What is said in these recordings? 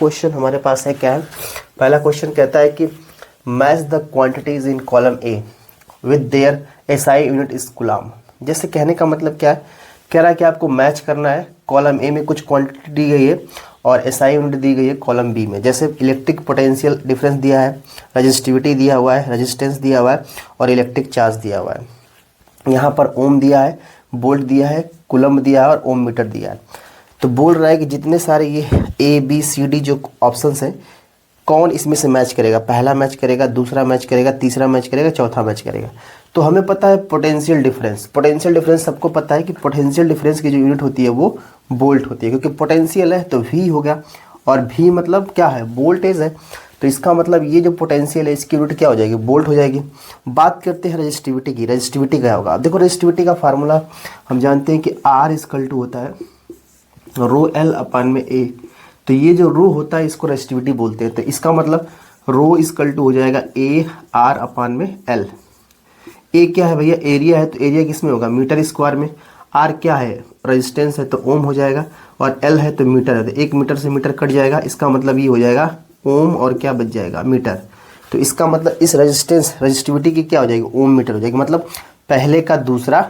Question हमारे पास है क्या है। पहला क्वेश्चन कहता है कि match the quantities in column A with their SI unit is coulomb. जैसे कहने का मतलब क्या है, कह रहा है कि आपको मैच करना है, कॉलम ए में कुछ क्वांटिटी दी गई है और एसआई यूनिट दी गई है कॉलम बी में। जैसे इलेक्ट्रिक पोटेंशियल डिफरेंस दिया है, रजिस्टिविटी दिया हुआ है, रेजिस्टेंस दिया हुआ है और इलेक्ट्रिक चार्ज दिया हुआ है। यहाँ पर ओम दिया है, वोल्ट दिया है, कूलम्ब दिया है और ओम मीटर दिया है। तो बोल रहा है कि जितने सारे ये ए बी सी डी जो ऑप्शंस हैं, कौन इसमें से मैच करेगा, पहला मैच करेगा, दूसरा मैच करेगा, तीसरा मैच करेगा, चौथा मैच करेगा। तो हमें पता है पोटेंशियल डिफरेंस, पोटेंशियल डिफरेंस सबको पता है कि पोटेंशियल डिफरेंस की जो यूनिट होती है वो वोल्ट होती है, क्योंकि पोटेंशियल है तो वी हो गया और वी मतलब क्या है, वोल्टेज है। तो इसका मतलब ये जो पोटेंशियल है इसकी यूनिट क्या हो जाएगी, वोल्ट हो जाएगी। बात करते हैं रजिस्टिविटी की, रजिस्टिविटी क्या होगा। देखो रजिस्टिविटी का फार्मूला हम जानते हैं कि आर इक्वल टू होता है रो एल अपान में ए। तो ये जो रो होता है इसको रेजिस्टिविटी बोलते हैं। तो इसका मतलब रो इक्वल टू हो जाएगा ए आर अपान में एल। ए क्या है भैया, एरिया है, तो एरिया किस में होगा, मीटर स्क्वायर में। आर क्या है, रेजिस्टेंस है, तो ओम हो जाएगा। और एल है तो मीटर है, तो एक मीटर से मीटर कट जाएगा, इसका मतलब ये हो जाएगा ओम और क्या बच जाएगा, मीटर। तो इसका मतलब इस रेजिस्टेंस रजिस्टिविटी की क्या हो जाएगी, ओम मीटर हो जाएगी। मतलब पहले का दूसरा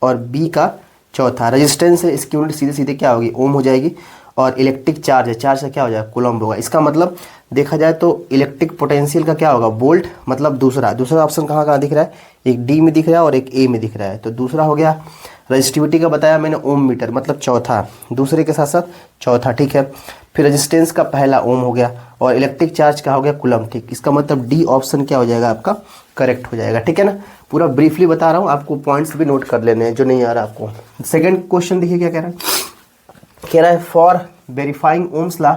और बी का चौथा। रेजिस्टेंस है, इसकी यूनिट सीधे सीधे क्या होगी, ओम हो जाएगी। और इलेक्ट्रिक चार्ज है, चार्ज से क्या हो जाएगा, कूलम्ब होगा। इसका मतलब देखा जाए तो इलेक्ट्रिक पोटेंशियल का क्या होगा, वोल्ट। मतलब दूसरा ऑप्शन कहाँ कहाँ दिख रहा है, एक डी में दिख रहा है और एक ए में दिख रहा है। तो दूसरा हो गया। रजिस्टिविटी का बताया मैंने, ओम मीटर, मतलब चौथा, दूसरे के साथ साथ चौथा, ठीक है। फिर रेजिस्टेंस का पहला ओम हो गया और इलेक्ट्रिक चार्ज का हो गया कूलम्ब, ठीक। इसका मतलब डी ऑप्शन क्या हो जाएगा आपका, करेक्ट हो जाएगा, ठीक है ना। पूरा ब्रीफली बता रहा हूँ, आपको पॉइंट्स भी नोट कर लेने हैं जो नहीं आ रहा आपको। सेकंड क्वेश्चन देखिए क्या कह रहा है, कह रहा है for verifying Ohm's law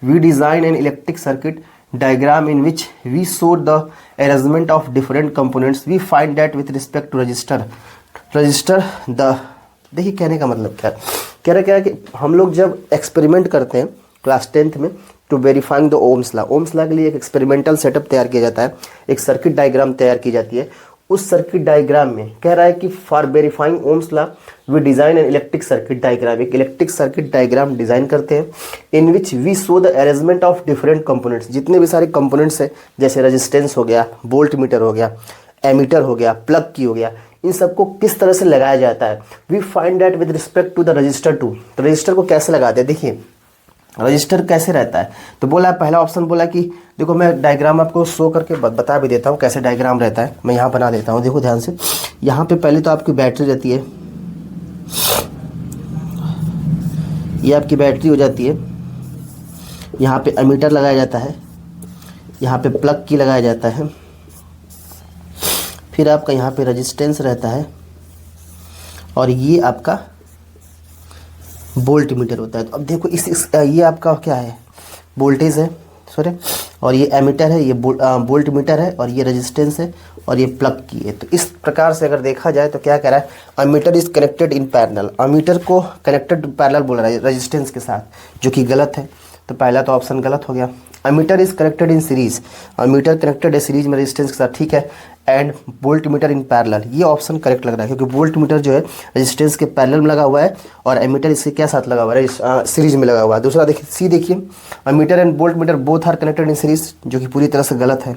we design an electric circuit diagram in which we show the arrangement of different components we find that with respect to resistor the। देखिए कहने का मतलब क्या है, कह रहा क्या है कि हम लोग जब एक्सपेरिमेंट करते हैं क्लास 10th में to verifying the Ohm's law, Ohm's law के लिए एक एक्सपेरिमेंटल सेटअप तैयार किया जाता है, एक सर्किट डायग्राम तैयार की जाती है। उस सर्किट डायग्राम में कह रहा है कि for verifying Ohm's law we design an electric circuit diagram, एक इलेक्ट्रिक सर्किट डायग्राम डिजाइन करते हैं in which we show the arrangement of different components. जितने भी सारे कंपोनेंट्स हैं, जैसे रेजिस्टेंस हो गया, वोल्ट मीटर हो गया, एमीटर हो गया, प्लग की हो गया, इन सबको किस तरह से लगाया जाता है। We find that with respect to the resistor two. तो रजिस्टर को कैसे लगाते हैं, देखिए रजिस्टर कैसे रहता है। तो बोला पहला ऑप्शन बोला कि देखो मैं डायग्राम आपको शो करके बता भी देता हूँ कैसे डायग्राम रहता है। मैं यहाँ बना देता हूँ, देखो ध्यान से। यहाँ पे पहले तो आपकी बैटरी रहती है, ये आपकी बैटरी हो जाती है। यहाँ पे एमीटर लगाया जाता है, यहाँ पे प्लग की लगाया जाता है, फिर आपका यहाँ पे रेजिस्टेंस रहता है और ये आपका वोल्ट मीटर होता है। तो अब देखो ये आपका क्या है, वोल्टेज है, सॉरी, और ये एमीटर है, ये वोल्ट मीटर है और ये रेजिस्टेंस है और ये प्लग की है। तो इस प्रकार से अगर देखा जाए तो क्या कह रहा है, ammeter is connected in parallel. Ammeter को कनेक्टेड पैरेलल बोल रहा है रेजिस्टेंस के साथ, जो कि गलत है। तो पहला तो ऑप्शन गलत हो गया। Ammeter is connected in series, ammeter connected है सीरीज में रेजिस्टेंस के साथ, ठीक है। And volt metre in parallel, ये ऑप्शन करेक्ट लग रहा है, क्योंकि वोल्ट मीटर जो है रेजिस्टेंस के पैरेलल में लगा हुआ है और एमीटर इसके क्या साथ लगा हुआ है, सीरीज में लगा हुआ है। दूसरा देखिए सी, देखिए ammeter and volt meter both are connected in series, जो कि पूरी तरह से गलत है।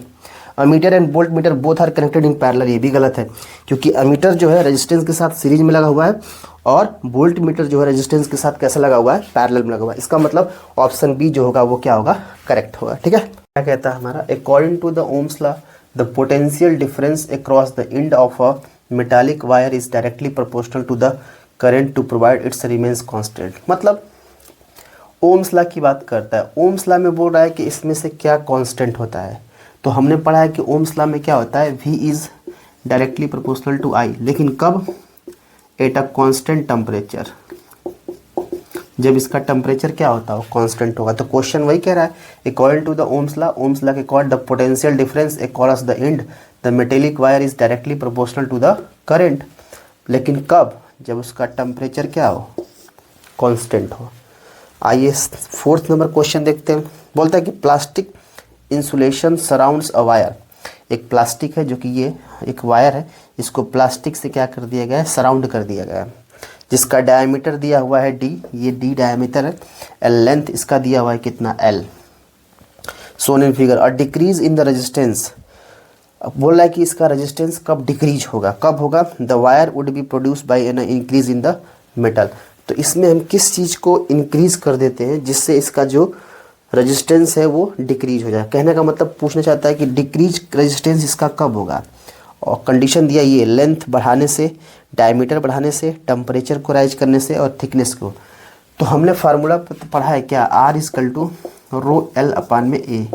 Ammeter and volt meter both are connected in parallel, ये भी गलत है, क्योंकि अमीटर जो है रेजिस्टेंस के साथ सीरीज में लगा हुआ है और वोल्ट मीटर जो है रेजिस्टेंस के साथ कैसे लगा हुआ है, पैरेलल में लगा हुआ है। इसका मतलब ऑप्शन बी जो होगा वो क्या होगा, करेक्ट होगा, ठीक है। क्या कहता है हमारा, according to the Ohm's law the potential difference across the end of a metallic wire is directly proportional to the current to provide its remains constant. मतलब ओम्स लॉ की बात करता है। ओम्स लॉ में बोल रहा है कि इसमें से क्या कांस्टेंट होता है। तो हमने पढ़ा है कि ओम्स लॉ में क्या होता है, V is directly proportional to I, लेकिन कब, एट अ कांस्टेंट टेम्परेचर। जब इसका टेम्परेचर क्या होता है, कांस्टेंट होगा। तो क्वेश्चन वही कह रहा है, according to the Ohm's law के according the potential difference across the end the metallic wire is directly proportional to the current. लेकिन कब, जब उसका टेम्परेचर क्या हो, कांस्टेंट हो। आइए फोर्थ नंबर क्वेश्चन देखते हैं। बोलता है कि plastic insulation surrounds a wire. एक प्लास्टिक है, जो कि ये एक वायर है, इसको प्लास्टिक से क्या कर दिया गया है, सराउंड कर दिया गया है, जिसका डायमीटर दिया हुआ है d, ये d डायमीटर है। लेंथ इसका दिया हुआ है कितना, l। Shown in figure. और डिक्रीज इन द रेजिस्टेंस, अब बोल रहा है कि इसका रेजिस्टेंस कब डिक्रीज होगा, कब होगा, the wire would be produce by an increase in the metal. तो इसमें हम किस चीज़ को इंक्रीज कर देते हैं जिससे इसका जो रेजिस्टेंस है वो डिक्रीज हो जाए। कहने का मतलब पूछना चाहता है कि डिक्रीज रेजिस्टेंस इसका कब होगा, और कंडीशन दिया ये लेंथ बढ़ाने से, डायमीटर बढ़ाने से, टेम्परेचर को राइज करने से और थिकनेस को। तो हमने फार्मूला पढ़ा है क्या, R equal to rho L upon में A।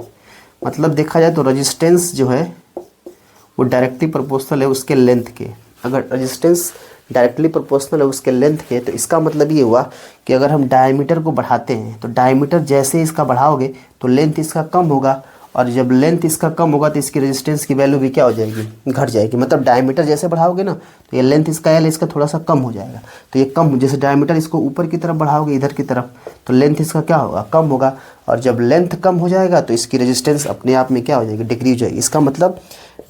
मतलब देखा जाए तो रेजिस्टेंस जो है वो डायरेक्टली प्रोपोर्शनल है उसके लेंथ के। अगर रेजिस्टेंस डायरेक्टली प्रोपोर्शनल है उसके लेंथ के, तो इसका मतलब ये हुआ कि अगर हम डायमीटर को बढ़ाते हैं तो डायमीटर जैसे इसका बढ़ाओगे तो लेंथ इसका कम होगा, और जब लेंथ इसका कम होगा तो इसकी रेजिस्टेंस की वैल्यू भी क्या हो जाएगी, घट जाएगी। मतलब डायमीटर जैसे बढ़ाओगे ना तो ये लेंथ इसका L इसका थोड़ा सा कम हो जाएगा। तो ये कम, जैसे डायमीटर इसको ऊपर की तरफ बढ़ाओगे इधर की तरफ तो लेंथ इसका क्या होगा, कम होगा, और जब लेंथ कम हो जाएगा तो इसकी रेजिस्टेंस अपने आप में क्या हो जाएगी, डिक्रीज हो जाएगी। इसका मतलब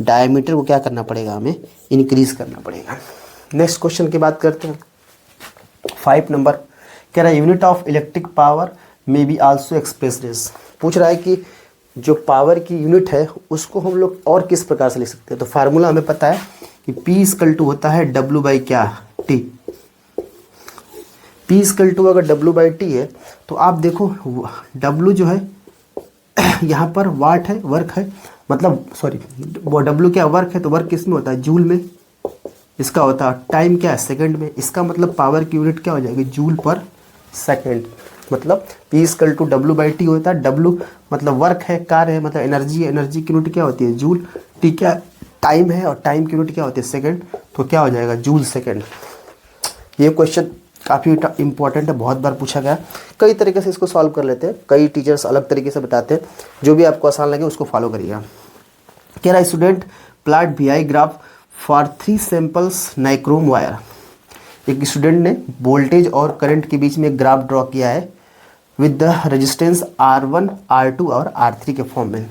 डायमीटर को क्या करना पड़ेगा, हमें इंक्रीज करना पड़ेगा। नेक्स्ट क्वेश्चन की बात करते हैं। 5 नंबर कह रहा है unit of electric power may be also expressed as. पूछ रहा है कि जो पावर की यूनिट है उसको हम लोग और किस प्रकार से लिख सकते हैं। तो फार्मूला हमें पता है कि P इक्वल टू होता है W बाई क्या, T। P इक्वल टू अगर W बाई T है तो आप देखो W जो है यहाँ पर वाट है, वर्क है, मतलब सॉरी वो W क्या वर्क है, तो वर्क किस में होता है, जूल में। इसका होता है टाइम क्या है, सेकंड में। इसका मतलब पावर की यूनिट क्या हो जाएगी, जूल पर सेकंड। मतलब P equal to W by T होता है। W मतलब वर्क है, कार्य है, मतलब एनर्जी है, एनर्जी की यूनिट क्या होती है, जूल। T क्या टाइम है, और टाइम की यूनिट क्या होती है, सेकंड। तो क्या हो जाएगा, जूल सेकंड। ये क्वेश्चन काफ़ी इंपॉर्टेंट है, बहुत बार पूछा गया। कई तरीके से इसको सॉल्व कर लेते हैं, कई टीचर्स अलग तरीके से बताते हैं, जो भी आपको आसान लगे उसको फॉलो करिएगा। कह रहा है student plot VI graph for 3 samples nichrome wire. एक स्टूडेंट ने वोल्टेज और करंट के बीच में एक ग्राफ ड्रॉ किया है with the resistance R1, R2 और R3 के फॉर्म में।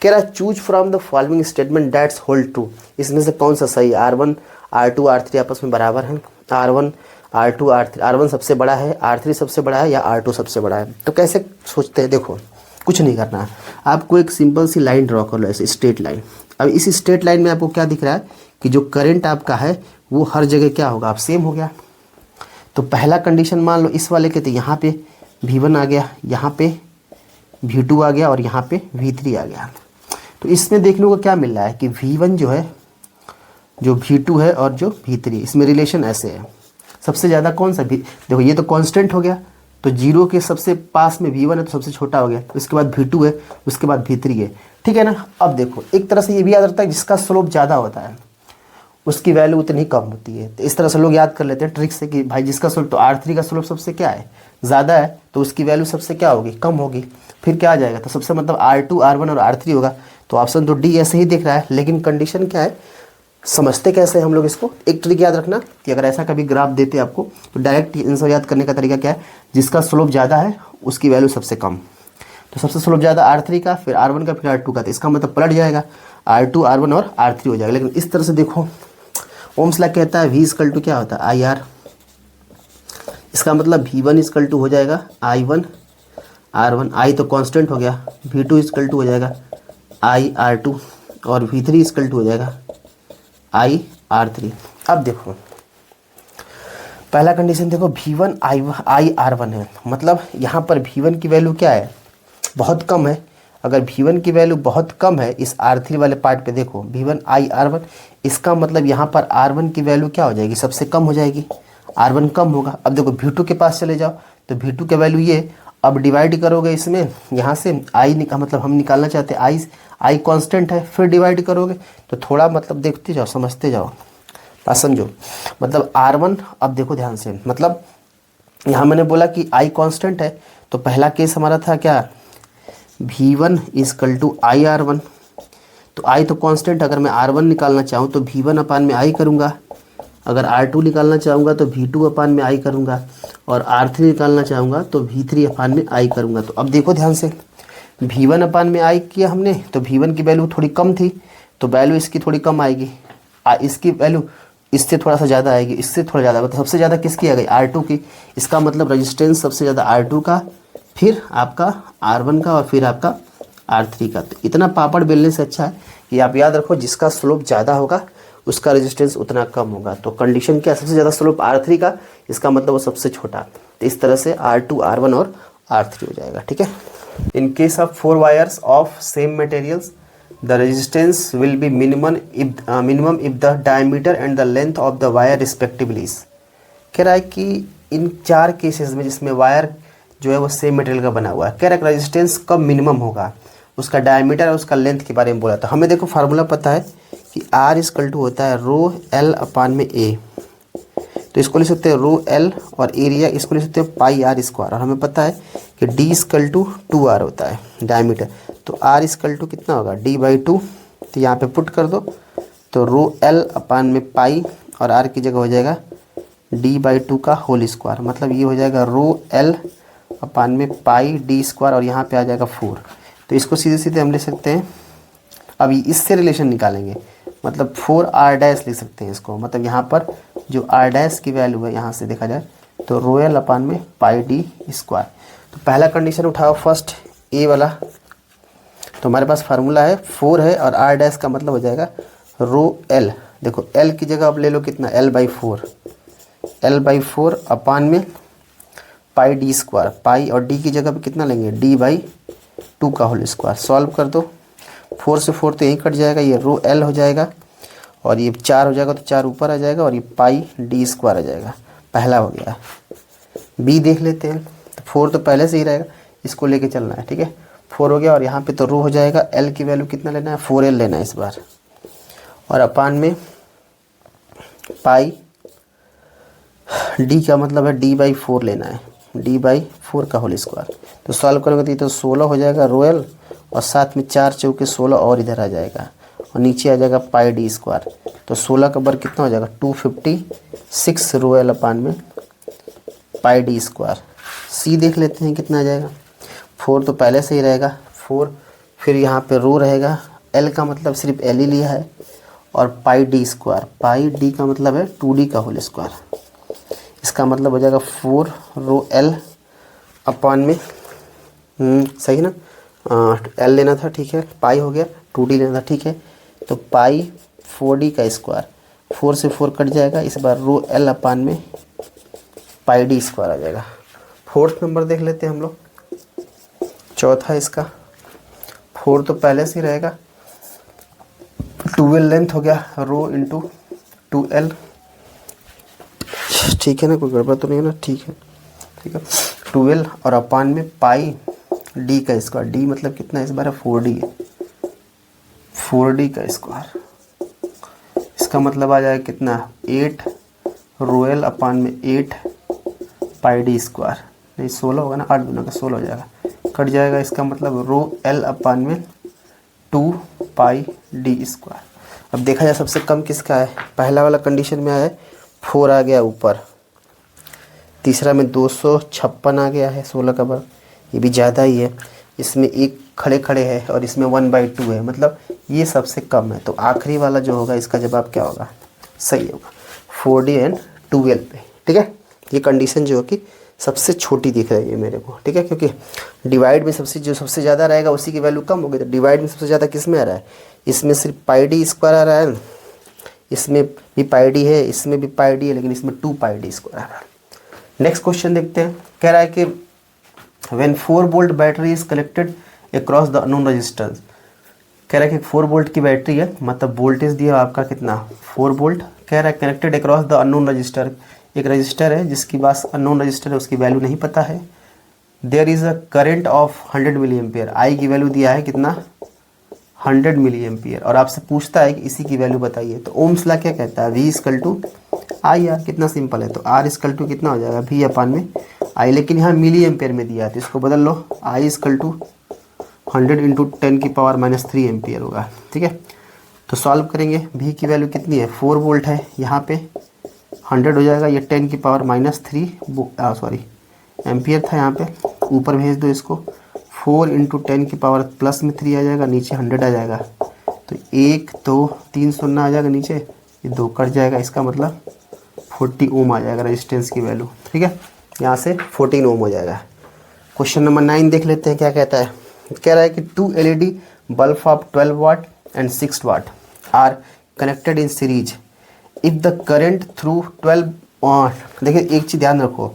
कह रहा है choose from the following statement that's hold true. इसमें से कौन सा सही, R1, R2, R3 आपस में बराबर हैं, R1, R2, R3, R1 सबसे बड़ा है, R3 सबसे बड़ा है, या R2 सबसे बड़ा है। तो कैसे सोचते हैं, देखो कुछ नहीं करना है, आपको एक सिंपल सी लाइन ड्रॉ कर लो, ऐसे स्ट्रेट लाइन। अब इस स्ट्रेट लाइन में आपको क्या दिख रहा है कि जो करंट आपका है वो हर जगह क्या होगा, आप सेम हो गया। तो पहला कंडीशन मान लो इस वाले के, तो यहाँ पे V1 आ गया, यहाँ पे V2 आ गया, और यहाँ पे V3 आ गया। तो इसमें देखने को क्या मिल रहा है कि V1 जो है, जो V2 है और जो V3, इसमें रिलेशन ऐसे है। सबसे ज़्यादा कौन सा देखो ये तो कांस्टेंट हो गया, तो जीरो के सबसे पास में V1 है तो सबसे छोटा हो गया, उसके बाद V2 है, उसके बाद V3 है, ठीक है ना। अब देखो एक तरह से ये भी याद रखता है जिसका स्लोप ज़्यादा होता है उसकी वैल्यू उतनी कम होती है। तो इस तरह से लोग याद कर लेते हैं ट्रिक से कि भाई जिसका स्लोप, तो R3 का स्लोप सबसे क्या है, ज़्यादा है, तो उसकी वैल्यू सबसे क्या होगी, कम होगी। फिर क्या आ जाएगा, तो सबसे मतलब R2, R1 और R3 होगा। तो ऑप्शन तो D ऐसे ही दिख रहा है, लेकिन कंडीशन क्या है, समझते कैसे हम लोग इसको। एक ट्रिक याद रखना कि अगर ऐसा कभी ग्राफ देते आपको तो डायरेक्ट आंसर याद करने का तरीका क्या है, जिसका स्लोप ज़्यादा है उसकी वैल्यू सबसे कम। तो सबसे स्लोप ज़्यादा R3 का, फिर R1 का, फिर R2 का, तो इसका मतलब पलट जाएगा, R2, R1 और R3 हो जाएगा। लेकिन इस तरह से देखो, ओम्स लॉ कहता है V इक्वल टू क्या होता है, IR। इसका मतलब V1 इक्वल टू हो जाएगा I1 R1, I तो कांस्टेंट हो गया, V2 इक्वल टू हो जाएगा I R2, और V3 इक्वल टू हो जाएगा I R3। अब देखो पहला कंडीशन देखो, V1 I R1 है, मतलब यहाँ पर V1 की वैल्यू क्या है, बहुत कम है। अगर V1 की वैल्यू बहुत कम है इस R3 वाले पार्ट पे, देखो V1 I R1, इसका मतलब यहाँ पर R1 की वैल्यू क्या हो जाएगी, सबसे कम हो जाएगी, R1 कम होगा। अब देखो V2 के पास चले जाओ, तो V2 की वैल्यू ये, अब डिवाइड करोगे इसमें, यहाँ से I का मतलब हम निकालना चाहते हैं I कांस्टेंट है, फिर डिवाइड करोगे तो थोड़ा मतलब देखते जाओ, समझते जाओ, बात समझो। मतलब R1, अब देखो ध्यान से, मतलब यहाँ मैंने बोला कि I कांस्टेंट है, तो पहला केस हमारा था क्या, V1 equal to I R1। तो I तो कांस्टेंट, अगर मैं R1 निकालना चाहूँ तो V1 अपान में I करूँगा, अगर R2 निकालना चाहूँगा तो V2 अपान में I करूँगा, और R3 निकालना चाहूँगा तो V3 अपान में I करूँगा। तो अब देखो ध्यान से, V1 अपान में I किया हमने, तो V1 की वैल्यू थोड़ी कम थी, तो वैल्यू इसकी थोड़ी कम आएगी, इसकी वैल्यू इससे थोड़ा सा ज़्यादा आएगी, इससे थोड़ा ज़्यादा, मतलब सबसे ज़्यादा किसकी आ गई, R2 की। इसका मतलब रजिस्टेंस सबसे ज़्यादा R2 का, फिर आपका R1 का, और फिर आपका R3 का। तो इतना पापड़ बेलने से अच्छा है कि आप याद रखो जिसका स्लोप ज़्यादा होगा उसका रेजिस्टेंस उतना कम होगा। तो कंडीशन क्या, सबसे ज़्यादा स्लोप R3 का, इसका मतलब वो सबसे छोटा। तो इस तरह से R2, R1 और R3 हो जाएगा। ठीक है। In case of 4 wires of same materials the resistance will be minimum if the diameter and the length of the wire respectively. कह रहा है कि इन 4 केसेस में जिसमें वायर जो है वो सेम मटेरियल का बना हुआ है, कह रहा है रेजिस्टेंस कब मिनिमम होगा, उसका डायमीटर और उसका लेंथ के बारे में बोला। तो हमें देखो फार्मूला पता है कि R इक्वल टू होता है रो L अपान में A। तो इसको लिख सकते हैं रो L, और एरिया इसको लिख सकते हैं पाई R स्क्वायर। और हमें पता है कि D इक्वल टू 2R होता है डायमीटर। तो R इक्वल टू कितना होगा D/2। तो यहाँ पे पुट कर दो, तो रो L अपान में पाई और R की जगह हो जाएगा D/2 का होल स्क्वायर। मतलब ये हो जाएगा रो L अपान में पाई D स्क्वायर, और यहाँ पे आ जाएगा 4। तो इसको सीधे सीधे हम ले सकते हैं। अब इससे रिलेशन निकालेंगे, मतलब 4R डैश लिख सकते हैं इसको। मतलब यहाँ पर जो R डैश की वैल्यू है यहाँ से देखा जाए तो रो L अपान में पाई D स्क्वायर। तो पहला कंडीशन उठाओ फर्स्ट ए वाला। तो हमारे पास फार्मूला है 4 है, और R डैश का मतलब हो जाएगा रो L। देखो L की जगह अब ले लो कितना, L/4, L/4 अपान में पाई D स्क्वायर। पाई और D की जगह पे कितना लेंगे D/2 का होल स्क्वायर। सॉल्व कर दो, 4 से 4 तो यहीं कट जाएगा, ये रो L हो जाएगा, और ये 4 हो जाएगा तो 4 ऊपर आ जाएगा, और ये पाई D स्क्वायर आ जाएगा। पहला हो गया। बी देख लेते हैं। तो 4 तो पहले से ही रहेगा, इसको लेके चलना है। ठीक है, 4 हो गया, और यहाँ पे तो रो हो जाएगा। L की वैल्यू कितना लेना है, 4L लेना है इस बार, और अपान में पाई D का मतलब है D/4 लेना है, D/4 का होल स्क्वायर। तो सॉल्व करोगे तो ये तो 16 हो जाएगा रो L, और साथ में 4 चौके 16 और इधर आ जाएगा, और नीचे आ जाएगा पाई D स्क्वायर। तो 16 का बर कितना हो जाएगा 256 रो L अपान में पाई D स्क्वायर। सी देख लेते हैं कितना आ जाएगा। 4 तो पहले से ही रहेगा 4, फिर यहाँ पे रो रहेगा। L का मतलब सिर्फ L ही लिया है, और पाई D स्क्वायर। पाई D का मतलब है 2D का होल स्क्वायर। इसका मतलब हो जाएगा 4 रो L अपान में सही है ना, L लेना था, ठीक है, पाई हो गया, 2D लेना था, ठीक है। तो पाई 4D का स्क्वायर, 4 से 4 कट जाएगा, इस बार रो L अपान में पाई D स्क्वायर आ जाएगा। 4th नंबर देख लेते हैं हम लोग, चौथा इसका। 4 तो पहले से ही रहेगा, 12 लेंथ हो गया रो इंटू 2L। ठीक है ना, कोई गड़बड़ तो नहीं है ना, ठीक है, ठीक है। 12 और अपान में पाई D का स्क्वायर। D मतलब कितना है इस बार, 4D है, 4D का स्क्वायर। इसका मतलब आ जाएगा कितना, 8 रो L अपान में 8 पाई D स्क्वायर। नहीं 16 होगा ना, 8 दूना का 16 हो जाएगा, कट जाएगा। इसका मतलब रो L अपान में 2 पाई D स्क्वायर। अब देखा जाए सबसे कम किसका है, पहला वाला कंडीशन में आया है 4 आ गया ऊपर, तीसरा में 256 आ गया है 16 का बर, ये भी ज़्यादा ही है। इसमें एक खड़े खड़े है, और इसमें 1/2 है, मतलब ये सबसे कम है। तो आखिरी वाला जो होगा इसका जवाब क्या होगा, सही होगा 4D एंड 12 पे। ठीक है, ये कंडीशन जो है कि सबसे छोटी दिख रही है मेरे को। ठीक है, क्योंकि डिवाइड में सबसे ज़्यादा रहेगा उसी की वैल्यू कम होगी। तो डिवाइड में सबसे ज़्यादा किस में आ रहा है, इसमें सिर्फ पाई D स्क्वायर आ रहा है, इसमें भी पाई D है, इसमें भी पाई D है, लेकिन इसमें 2 पाई D स्क्वायर आ रहा है। नेक्स्ट क्वेश्चन देखते हैं। कह रहा है कि when 4 volt battery is collected across the unknown register. कह रहा है कि 4 वोल्ट की बैटरी है, मतलब वोल्टेज दिया आपका कितना 4 वोल्ट। कह रहा है connected across the unknown register, एक रजिस्टर है जिसकी पास अननोन रजिस्टर है, उसकी वैल्यू नहीं पता है। There is a current of 100 milli ampere, I की वैल्यू दिया है कितना 100 मिली एम्पियर, और आपसे पूछता है कि इसी की वैल्यू बताइए। तो ओम्स लॉ क्या कहता है, V equal to I R. कितना सिंपल है, तो R इक्वल टू कितना हो जाएगा V अपान में आई, लेकिन यहाँ मिली एम्पियर में दिया है तो इसको बदल लो, I equal to 100 into 10⁻³ ampere होगा। ठीक है, तो सॉल्व करेंगे। V की वैल्यू कितनी है 4 वोल्ट है, यहाँ पे 100 हो जाएगा, ये 10⁻³ सॉरी एम्पियर था, यहाँ पे ऊपर भेज दो इसको, 4 इंटू 10⁻³ आ जाएगा, नीचे 100 आ जाएगा। तो 1 2 3 शून्य आ जाएगा, नीचे ये 2 कट जाएगा, इसका मतलब 40 ओम आ जाएगा रेजिस्टेंस की वैल्यू। ठीक है, यहाँ से 14 ओम हो जाएगा। क्वेश्चन नंबर 9 देख लेते हैं क्या कहता है। कह रहा है कि 2 LED bulb of 12 watt and 6 watt are connected in series if the current through 12। देखिए एक चीज़ ध्यान रखो,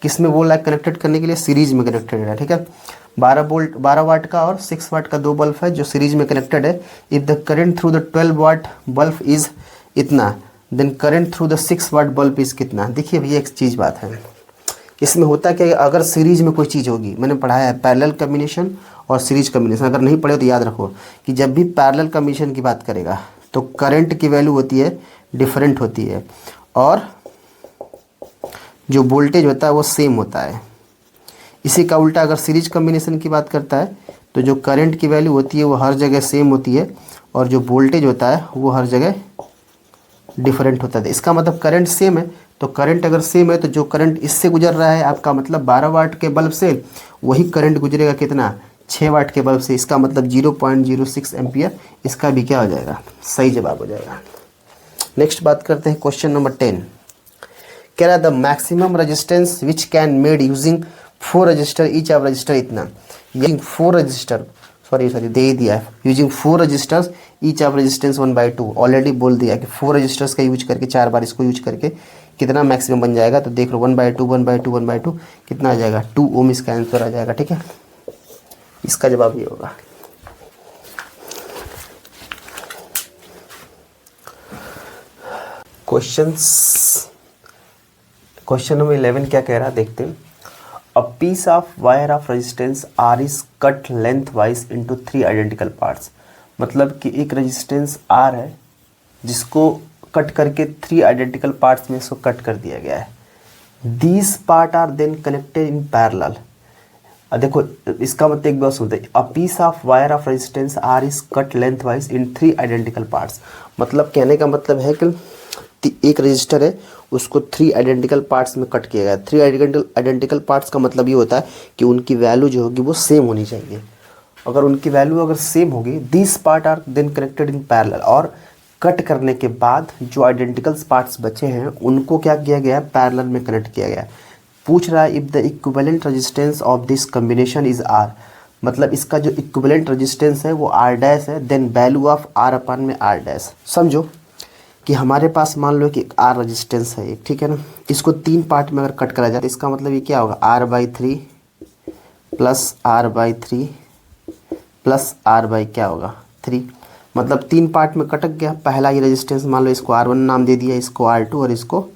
किस में बोल रहा है कनेक्टेड करने के लिए, सीरीज में कनेक्टेड है, ठीक है। 12 वाट का और 6 वाट का 2 बल्ब है जो सीरीज में कनेक्टेड है। If the current through the 12 watt bulb is इतना, then current through the 6 watt bulb is कितना। देखिए भैया एक चीज़ बात है, इसमें होता है कि अगर सीरीज में कोई चीज़ होगी, मैंने पढ़ाया है पैरेलल कम्बिनेशन और सीरीज कम्बिनेशन, अगर नहीं पढ़े तो याद रखो कि जब भी पैरेलल कम्बिनेशन की बात करेगा तो करंट की वैल्यू होती है डिफरेंट होती है और जो वोल्टेज होता है वो सेम होता है। इसी का उल्टा अगर सीरीज कम्बिनेशन की बात करता है तो जो करंट की वैल्यू होती है वो हर जगह सेम होती है और जो वोल्टेज होता है वो हर जगह डिफरेंट होता है। इसका मतलब करंट सेम है, तो करंट अगर सेम है तो जो करंट इससे गुजर रहा है आपका मतलब 12 वाट के बल्ब से, वही करंट गुजरेगा कितना, 6 वाट के बल्ब से। इसका मतलब 0.06 एम्पियर। इसका भी क्या हो जाएगा, सही जवाब हो जाएगा। नेक्स्ट बात करते हैं क्वेश्चन नंबर 10। कह रहा है the maximum resistance which can made using 4 resistor each of resistor इतना। यूजिंग 4 रजिस्टर सॉरी दे ही दिया है, using 4 resistors each of resistance 1/2। Already बोल दिया कि 4 रजिस्टर्स का यूज करके 4 बार इसको यूज करके कितना मैक्सिमम बन जाएगा। तो देख लो 1/2 1/2 1/2 कितना आ जाएगा, 2 ओम इसका आंसर आ जाएगा, ठीक है। इसका जवाब ये होगा। क्वेश्चन नंबर 11 क्या कह रहा है देखते हैं। A piece of wire of resistance R is cut length wise into 3 identical parts. मतलब कि एक रेजिस्टेंस आर है जिसको कट करके 3 आइडेंटिकल पार्ट्स में इसको कट कर दिया गया है। These part are then connected in parallel. देखो इसका मतलब एक बात सुनते हैं, a piece of wire of resistance R is cut length wise in 3 identical parts. मतलब कहने का मतलब है कि एक रजिस्टर है उसको 3 आइडेंटिकल पार्ट्स में कट किया गया। 3 आइडेंटिकल पार्ट्स का मतलब ये होता है कि उनकी वैल्यू जो होगी वो सेम होनी चाहिए। अगर उनकी वैल्यू अगर सेम होगी, this part are then connected in parallel. और कट करने के बाद जो आइडेंटिकल पार्ट्स बचे हैं उनको क्या किया गया, पैरेलल में कनेक्ट किया गया। पूछ रहा है if the equivalent resistance of this combination is R. मतलब इसका जो इक्विवेलेंट रेजिस्टेंस है वो आर डैश है, then value of R upon में आर डैश। समझो कि हमारे पास मान लो कि एक आर रेजिस्टेंस है एक, ठीक है ना। इसको 3 पार्ट में अगर कट करा जाए तो इसका मतलब ये क्या होगा, R/3 plus R/3 plus R/ क्या होगा 3। मतलब 3 पार्ट में कटक गया। पहला ये रेजिस्टेंस मान लो इसको R1 नाम दे दिया, इसको R2 और इसको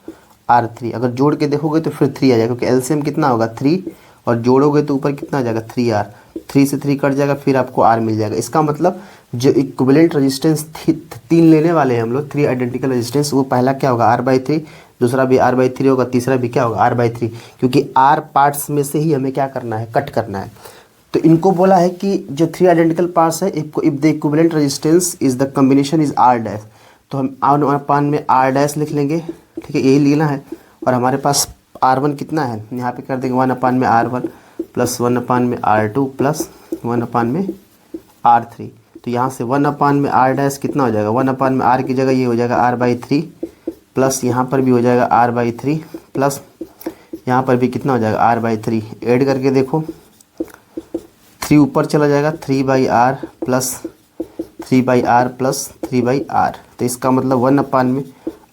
R3। अगर जोड़ के देखोगे तो फिर 3 आ जाएगा क्योंकि एलसीएम कितना होगा 3 और जोड़ोगे तो ऊपर कितना आ जाएगा 3R। 3 से 3 कट जाएगा फिर आपको R मिल जाएगा। इसका मतलब जो इक्विवेलेंट रेजिस्टेंस 3 लेने वाले हैं हम लोग, 3 आइडेंटिकल रेजिस्टेंस, वो पहला क्या होगा R/3, दूसरा भी R/3 होगा, तीसरा भी क्या होगा R/3, क्योंकि R पार्ट्स में से ही हमें क्या करना है, कट करना है। तो इनको बोला है कि जो 3 आइडेंटिकल पार्ट्स है, if the equivalent resistance is the combination is R dash, तो हम R/1 में R डैश लिख लेंगे, ठीक है, यही लेना है। और हमारे पास R1 कितना है, यहाँ पे कर देंगे 1/में R1 plus 1/में R2 plus 1/में R3। तो यहाँ से 1/में R डैश कितना हो जाएगा, 1/में R की जगह ये हो जाएगा R/3 प्लस यहाँ पर भी हो जाएगा R/3 प्लस यहाँ पर भी कितना हो जाएगा R/3। ऐड करके देखो 3 ऊपर चला जाएगा, 3/R plus 3/R plus 3/R। तो इसका मतलब 1/में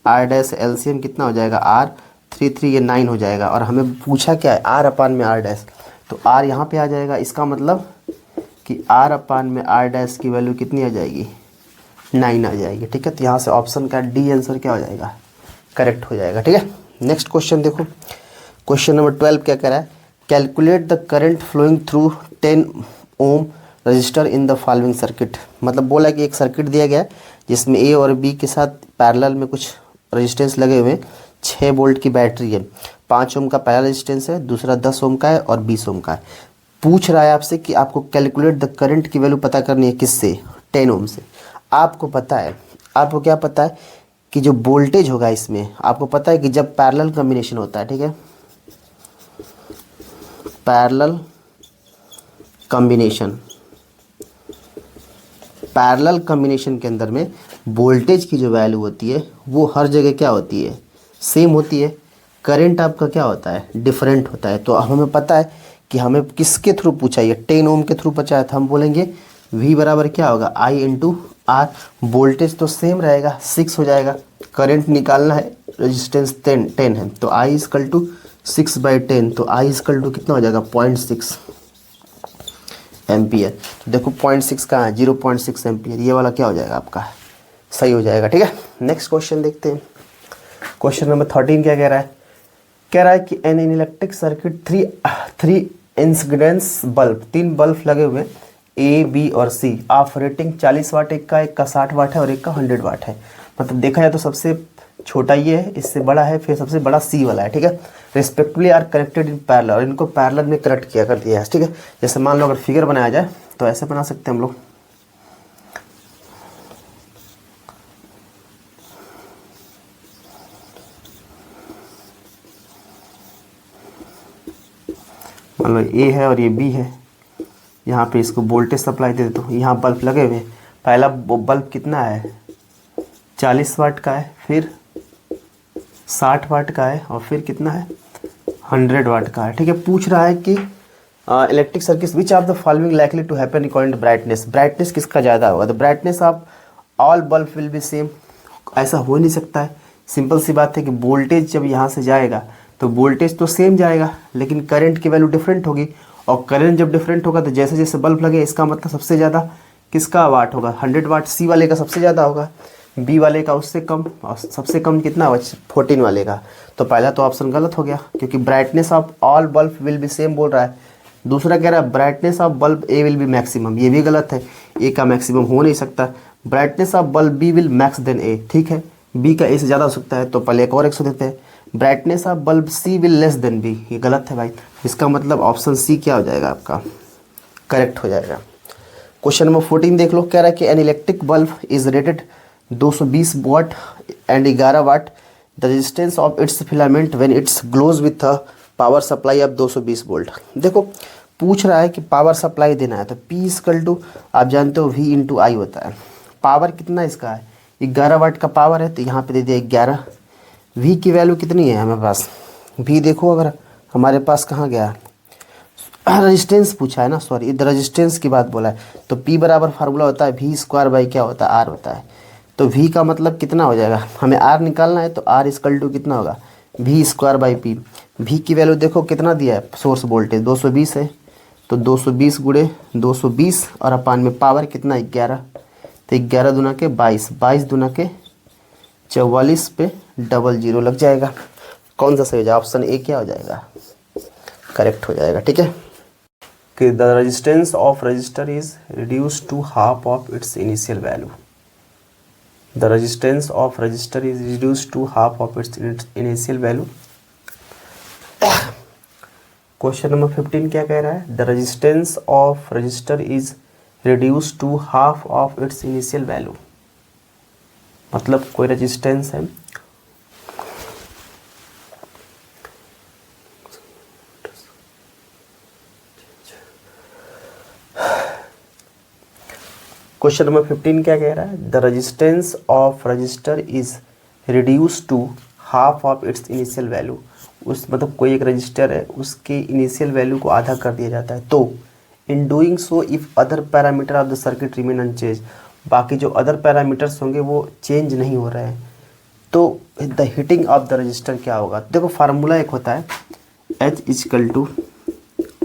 R डैश एलसीएम कितना हो जाएगा R, 3 ये 9 हो जाएगा। और हमें पूछा क्या है, R/में R डैश, तो R यहाँ पे आ जाएगा। इसका मतलब कि R/में R डैश की वैल्यू कितनी आ जाएगी, 9 आ जाएगी, ठीक है। तो यहाँ से ऑप्शन का डी आंसर क्या हो जाएगा, करेक्ट हो जाएगा, ठीक है। नेक्स्ट क्वेश्चन देखो, क्वेश्चन नंबर 12 क्या कह रहा है, calculate the current flowing through 10 ohm resistor in the following circuit. मतलब बोला कि एक सर्किट दिया गया है जिसमें ए और बी के साथ पैरेलल में कुछ रेजिस्टेंस लगे हुए हैं। 6 वोल्ट की बैटरी है, 5 ओम का पहला रेजिस्टेंस है, दूसरा 10 ओम का है और 20 ओम का है। पूछ रहा है आपसे कि आपको कैलकुलेट द करंट की वैल्यू पता करनी है, किससे, 10 ओम से। आपको पता है, आपको क्या पता है कि जो वोल्टेज होगा इसमें, आपको पता है कि जब पैरेलल कॉम्बिनेशन होता है, ठीक है, पैरेलल कॉम्बिनेशन के अंदर में वोल्टेज की जो वैल्यू होती है वो हर जगह क्या होती है, सेम होती है। करंट आपका क्या होता है, डिफरेंट होता है। तो हमें पता है कि हमें किसके थ्रू पूछा, ये 10 ओम के थ्रू पूछा है, तो हम बोलेंगे V बराबर क्या होगा, I इंटू आर। वोल्टेज तो सेम रहेगा, 6 हो जाएगा। करंट निकालना है, रेजिस्टेंस 10 है, तो I इजकल टू 6/10, तो I इजकल टू कितना हो जाएगा, 0.6 एम्पियर। देखो 0.6 कहाँ है, 0.6 एम्पियर, ये वाला क्या हो जाएगा आपका, सही हो जाएगा। ठीक है, नेक्स्ट क्वेश्चन देखते हैं। क्वेश्चन नंबर 13 क्या कह रहा है कि an in electric circuit three incidence bulb, 3 bulb लगे हुए ए बी और सी ऑफ रेटिंग 40 वाट, एक का 60 वाट है और एक का 100 वाट है। मतलब देखा जाए तो सबसे छोटा ये है, इससे बड़ा है, फिर सबसे बड़ा सी वाला है। ठीक है, respectively are connected in parallel, और इनको पैरेलल में कनेक्ट किया कर दिया है। ठीक है, जैसे मान लो अगर फिगर बनाया जाए तो ऐसे बना सकते हैं हम लोग। मान लो ए है और ये बी है, यहाँ पे इसको वोल्टेज सप्लाई दे दो, यहाँ बल्ब लगे हुए हैं। पहला बल्ब कितना है, 40 वाट का है, फिर 60 वाट का है, और फिर कितना है, 100 वाट का है। ठीक है, पूछ रहा है कि electric circuit which of the following likely to happen according to brightness, brightness किसका ज़्यादा होगा, तो brightness of all bulb will be same. ऐसा हो नहीं सकता है, सिंपल सी बात है कि वोल्टेज जब यहाँ से जाएगा तो वोल्टेज तो सेम जाएगा, लेकिन करंट की वैल्यू डिफरेंट होगी, और करंट जब डिफरेंट होगा तो जैसे जैसे बल्ब लगे, इसका मतलब सबसे ज़्यादा किसका वाट होगा, 100 वाट सी वाले का सबसे ज़्यादा होगा, बी वाले का उससे कम, और सबसे कम कितना होगा, 14 वाले का। तो पहला तो ऑप्शन गलत हो गया, क्योंकि brightness of all bulb will be same बोल रहा है। दूसरा कह रहा है brightness of bulb A will be maximum, ये भी गलत है, ए का मैक्सिमम हो नहीं सकता। Brightness of bulb B will max than A, ठीक है, बी का ए से ज़्यादा हो सकता है, तो पहले एक और 100 देते हैं। Brightness of bulb C will less than be, ये गलत है भाई, इसका मतलब ऑप्शन सी क्या हो जाएगा आपका, करेक्ट हो जाएगा। क्वेश्चन नंबर 14 देख लो, कह रहा है कि an electric bulb is rated 220 watt and 11 watt, the resistance of its filament when its glows with a power supply of 220 volt. देखो पूछ रहा है कि पावर सप्लाई देना है, तो P इक्वल टू आप जानते हो V इंटू आई होता है। पावर कितना इसका है, 11 वाट का पावर है, तो यहाँ पे दे दिया 11। V की वैल्यू कितनी है हमारे पास, V देखो अगर हमारे पास कहाँ गया, रेजिस्टेंस पूछा है ना, सॉरी इधर रेजिस्टेंस की बात बोला है, तो P बराबर फार्मूला होता है V स्क्वायर बाई क्या होता है, R होता है। तो V का मतलब कितना हो जाएगा, हमें R निकालना है, तो R इक्वल टू कितना होगा, V square by P। V की वैल्यू देखो कितना दिया है, सोर्स वोल्टेज 220 है, तो 220 गुणे 220 और अपान में पावर कितना 11, तो 11 दूना के 22, 22 दूना के 44 पे 00 लग जाएगा। कौन सा सही हो जाएगा, ऑप्शन ए क्या हो जाएगा, करेक्ट हो जाएगा। ठीक है, कि the resistance of resistor is reduced to half of its initial value, the resistance of resistor is reduced to half of its initial value. Question number 15 क्या कह रहा है, the resistance of resistor is reduced to half of its initial value, मतलब कोई resistance है, question number 15 क्या कह रहा है, the resistance of resistor is reduced to half of its initial value, उस मतलब कोई एक रजिस्टर है, उसके इनिशियल वैल्यू को आधा कर दिया जाता है, तो in doing so if other parameter of the circuit remain unchanged, बाकी जो अदर पैरामीटर्स होंगे वो चेंज नहीं हो रहे हैं, तो the heating of the resistor क्या होगा। देखो फार्मूला एक होता है H equal to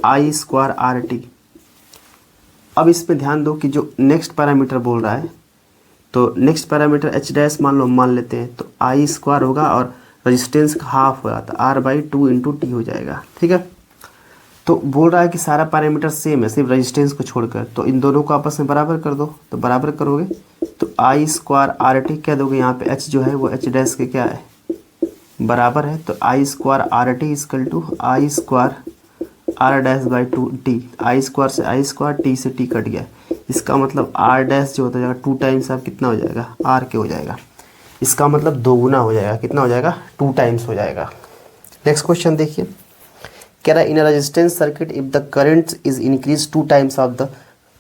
I square R T. अब इस पे ध्यान दो कि जो नेक्स्ट पैरामीटर बोल रहा है, तो नेक्स्ट पैरामीटर H डैश मान लेते हैं, तो आई स्क्वायर होगा और रेजिस्टेंस का हाफ होगा, तो R/2 इंटू टी हो जाएगा। ठीक है, तो बोल रहा है कि सारा पैरामीटर सेम है सिर्फ रेजिस्टेंस को छोड़कर, तो इन दोनों को आपस में बराबर कर दो, तो बराबर करोगे तो आई स्क्वायर आर टी क्या दोगे, यहाँ पे H जो है वो H डैश के क्या है, बराबर है, तो I square R T equal to I square R dash by 2 T, I square से आई स्क्वायर, टी से टी कट गया, इसका मतलब आर डैश जो होता जाएगा 2 टाइम्स आप कितना हो जाएगा, आर के हो जाएगा, इसका मतलब 2 गुना हो जाएगा, कितना हो जाएगा, 2 टाइम्स हो जाएगा। नेक्स्ट क्वेश्चन देखिए, कह रहा है in a resistance circuit if the current is increase 2 times of the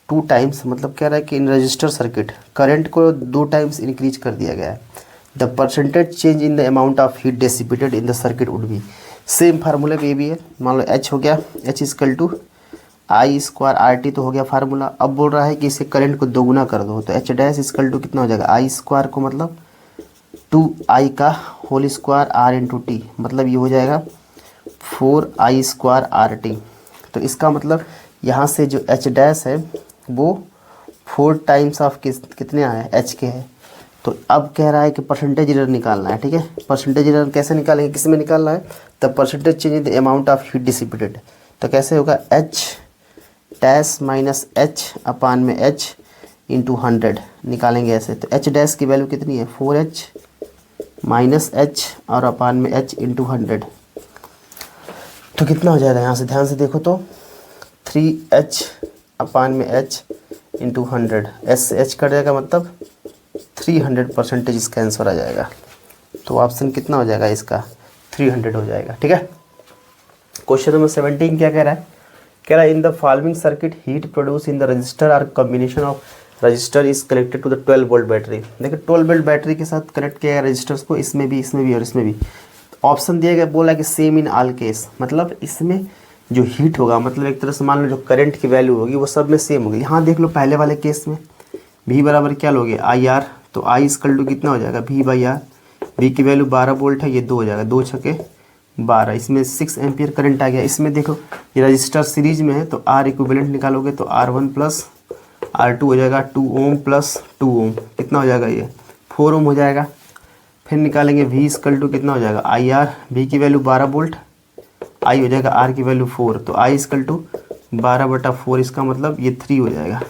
2 times, मतलब कह रहा है कि इन रजिस्टर सर्किट करंट को 2 टाइम्स इंक्रीज कर दिया गया है, the percentage change in the amount of heat dissipated in the circuit would be, same formula पे भी है। मान लो एच हो गया, H equal to I square R T तो हो गया फार्मूला। अब बोल रहा है कि इसे करंट को दोगुना कर दो, तो एच डैश इजकल टू कितना हो जाएगा, आई स्क्वायर को मतलब 2i का whole square R into T, मतलब ये हो जाएगा 4i स्क्वायर आर टी। तो इसका मतलब यहाँ से जो एच डैश है वो 4 टाइम्स ऑफ कितने आए, एच के है। तो अब कह रहा है कि परसेंटेज एरर निकालना है, ठीक है। परसेंटेज एरर कैसे निकालेंगे, किस में निकालना है, the percentage change in the amount of heat dissipated. तो कैसे होगा, एच डैश माइनस एच अपान में एच इंटू 100 निकालेंगे ऐसे। तो एच डैश की वैल्यू कितनी है, 4h माइनस एच और अपान में एच इंटू 100। तो कितना हो जाएगा, यहाँ से ध्यान से देखो तो 3h अपान में एच इंटू 100, एच से एच कट जाएगा, मतलब 300% इसका आंसर आ जाएगा। तो ऑप्शन कितना हो जाएगा इसका, 300 हो जाएगा, ठीक है। क्वेश्चन नंबर 17 क्या कह रहा है, कह रहा है in the following circuit heat produce in the resistor or combination of resistor is connected to the 12 volt battery. देखिए 12 वोल्ट बैटरी के साथ कनेक्ट किया गया रजिस्टर्स को, इसमें भी और इसमें भी। ऑप्शन दिया गया, बोला कि सेम इन ऑल केस, मतलब इसमें जो हीट होगा, मतलब एक तरह से मान लो जो करंट की वैल्यू होगी वो सब में सेम होगी। यहाँ देख लो पहले वाले केस में V बराबर क्या लोगे, आई आर, तो आई इक्वल टू कितना हो जाएगा, V बाई आर। V की वैल्यू 12 वोल्ट है, ये 2 हो जाएगा, 2 छके 12, इसमें 6 एम्पियर करंट आ गया। इसमें देखो ये रजिस्टर सीरीज में है, तो R इक्विवेलेंट निकालोगे तो R1 प्लस R2 हो जाएगा 2 ओम प्लस 2 ओम, कितना हो जाएगा ये 4 ओम हो जाएगा। फिर निकालेंगे V इक्वल टू कितना हो जाएगा, आई आर, V की वैल्यू 12 वोल्ट, I हो जाएगा R की वैल्यू 4, तो I इक्वल टू 12/4, इसका मतलब ये 3 हो जाएगा,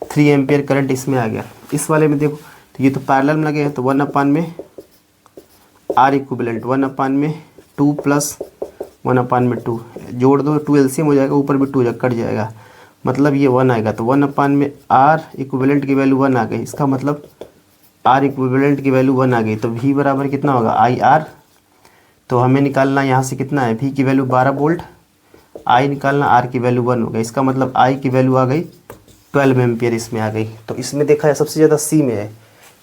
3 एम्पियर करंट इसमें आ गया। इस वाले में देखो तो ये तो पैरेलल में लगे हैं, तो 1 अपान में R इक्विवेलेंट, 1 अपान में 2 प्लस 1 अपान में 2, जोड़ दो 2 एलसीएम हो जाएगा, ऊपर भी 2 कट जाएगा, मतलब ये 1 आएगा। तो 1 अपान में R इक्विवेलेंट की वैल्यू 1 आ गई, इसका मतलब R इक्विवेलेंट की वैल्यू 1 आ गई। तो V बराबर कितना होगा, आई आर, तो हमें निकालना यहाँ से कितना है, V की वैल्यू 12 वोल्ट, I निकालना, R की वैल्यू 1 हो गई, इसका मतलब I की वैल्यू आ गई 12 एम्पियर इसमें आ गई। तो इसमें देखा है सबसे ज़्यादा C में है,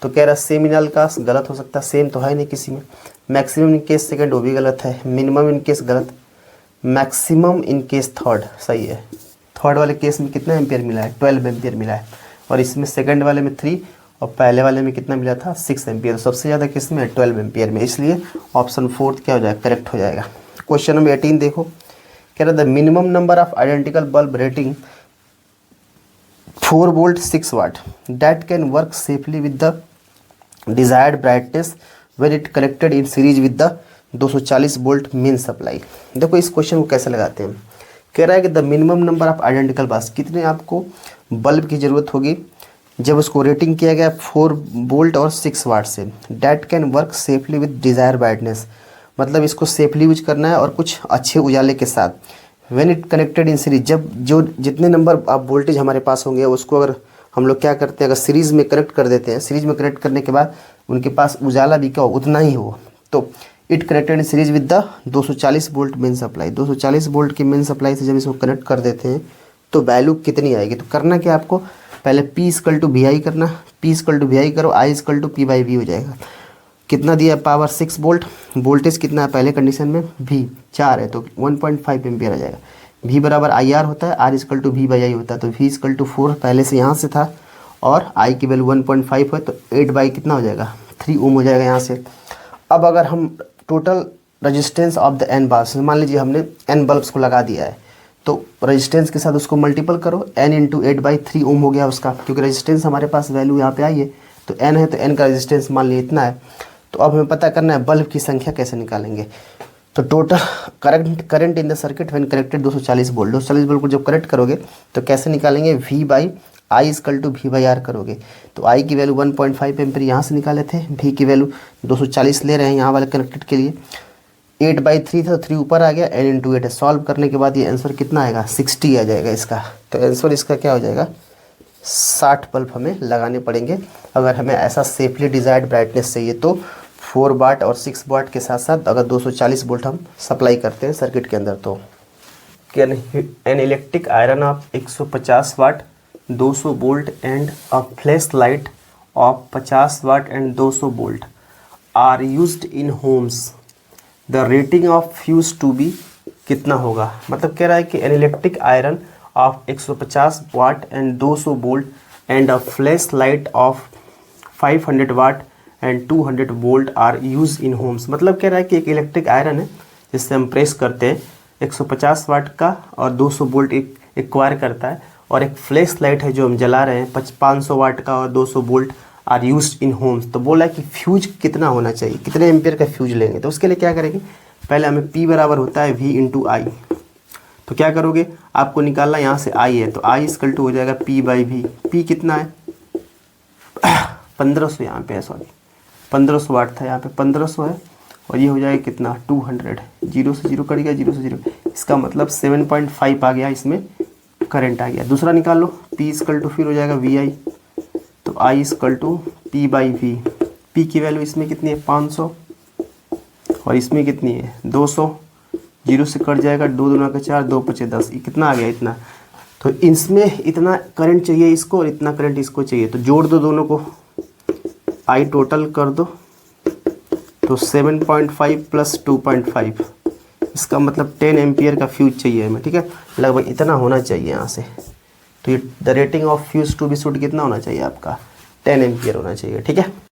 तो कह रहा है सेम इन ऑल का गलत हो सकता है, सेम तो है नहीं किसी में। मैक्सिमम इन केस सेकंड वो भी गलत है, मिनिमम इन केस गलत, मैक्सिमम इन केस थर्ड सही है। थर्ड वाले केस में कितना एम्पियर मिला है, 12 एम्पियर मिला है, और इसमें सेकंड वाले में 3 और पहले वाले में कितना मिला था, 6 एम्पियर। सबसे ज़्यादा किस में है, 12 एम्पियर में, इसलिए ऑप्शन 4 क्या हो जाएगा, करेक्ट हो जाएगा। क्वेश्चन नंबर 18 देखो, कह रहा the minimum number of identical bulb rating 4 volt 6 watt that can work safely with the desired brightness when it connected in series with the 240 volt main supply. देखो इस क्वेश्चन को कैसे लगाते हैं, कह रहा है कि the minimum number of identical bulb, कितने आपको बल्ब की ज़रूरत होगी जब उसको रेटिंग किया गया 4 वोल्ट और 6 वाट से, that can work safely with desire brightness, मतलब इसको सेफली यूज करना है और कुछ अच्छे उजाले के साथ। When it connected in series, जब जो जितने नंबर आप वोल्टेज हमारे पास होंगे उसको अगर हम लोग क्या करते हैं, अगर सीरीज़ में कनेक्ट कर देते हैं, सीरीज में कनेक्ट करने के बाद उनके पास उजाला भी क्या हो, उतना ही हो, तो it connected in series with the 240 volt main supply, 240 volt की मेन सप्लाई से जब इसको कनेक्ट कर देते हैं तो वैल्यू कितनी आएगी। तो करना क्या आपको, पहले P equal to V I करना, P equal to V I करो, I equal to P by V हो जाएगा। कितना दिया है, पावर 6 वोल्ट, वोल्टेज कितना है पहले कंडीशन में, V 4 है, तो 1.5 एम्पियर आ जाएगा। V बराबर आई आर होता है, R equal to V by I होता है, तो V इक्वल टू 4 पहले से यहाँ से था, और I की वैल्यू 1.5 है, तो 8 बाई कितना हो जाएगा, 3 ओम हो जाएगा यहाँ से। अब अगर हम total resistance of the n bulbs, मान लीजिए हमने n बल्ब्स को लगा दिया है, तो रजिस्टेंस के साथ उसको मल्टीपल करो, n इंटू 8/3 ओम हो गया उसका, क्योंकि रजिस्टेंस हमारे पास वैल्यू यहाँ पे आई है, तो n है तो n का रजिस्टेंस मान लीजिए इतना है। तो अब हमें पता करना है बल्ब की संख्या कैसे निकालेंगे। तो total current in the circuit when connected 240 volt, 240 volt को जब कनेक्ट करोगे तो कैसे निकालेंगे, V by I equal to V by R करोगे, तो I की वैल्यू 1.5 एम्पियर यहाँ से निकाले थे, V की वैल्यू 240 ले रहे हैं यहाँ वाले कनेक्टेड के लिए, 8/3 था, 3 ऊपर आ गया, n इंटू 8 है, सॉल्व करने के बाद ये आंसर कितना आएगा, 60 आ जाएगा इसका। तो आंसर इसका क्या हो जाएगा, 60 बल्ब हमें लगाने पड़ेंगे अगर हमें ऐसा सेफली डिजायर्ड ब्राइटनेस चाहिए। तो 4 वाट और 6 वाट के साथ साथ अगर 240 वोल्ट हम सप्लाई करते हैं सर्किट के अंदर, तो can an electric iron of 150 watt 200 volt and a flash light of 50 watt and 200 volt are used in homes the rating of fuse to be कितना होगा, मतलब कह रहा है कि an electric iron of 150 watt and 200 volt and a flash light of 500 watt and 200 volt are use in homes. मतलब कह रहा है कि एक इलेक्ट्रिक आयरन है जिससे हम प्रेस करते हैं, 150 वाट का और 200 वोल्ट एक एक्वायर करता है, और एक फ्लैश लाइट है जो हम जला रहे हैं 500 वाट का और 200 volt are use in Holmes. तो बोला है कि फ्यूज कितना होना चाहिए, कितने एम्पियर का फ्यूज लेंगे। तो उसके लिए क्या करेंगे, पहले हमें P बराबर होता है V इंटू आई। तो क्या करोगे, आपको निकालना यहाँ से I है, तो I इक्वल टू हो जाएगा P बाई V। P कितना है 1500, यहाँ पे है सॉरी 1500 वाट था, यहाँ पे 1500 है, और ये हो जाएगा कितना 200। 0 से 0 कट गया, 0 से 0, इसका मतलब 7.5 आ गया, इसमें करंट आ गया। दूसरा निकाल लो, P इक्वल टू फिर हो जाएगा VI, तो I equal to P by V। P की वैल्यू इसमें कितनी है 500 और इसमें कितनी है 200, 0 से कट जाएगा, 2 दूना का 4, 2 पचे 10, ये कितना आ गया इतना। तो इसमें इतना करंट चाहिए इसको और इतना करंट इसको चाहिए, तो जोड़ दो दोनों को, आई टोटल कर दो, तो 7.5 प्लस 2.5, इसका मतलब 10 एम्पियर का फ्यूज चाहिए हमें, ठीक है, लगभग इतना होना चाहिए यहाँ से। तो ये the rating of fuse to be shoot कितना होना चाहिए आपका 10 एम्पियर होना चाहिए, ठीक है।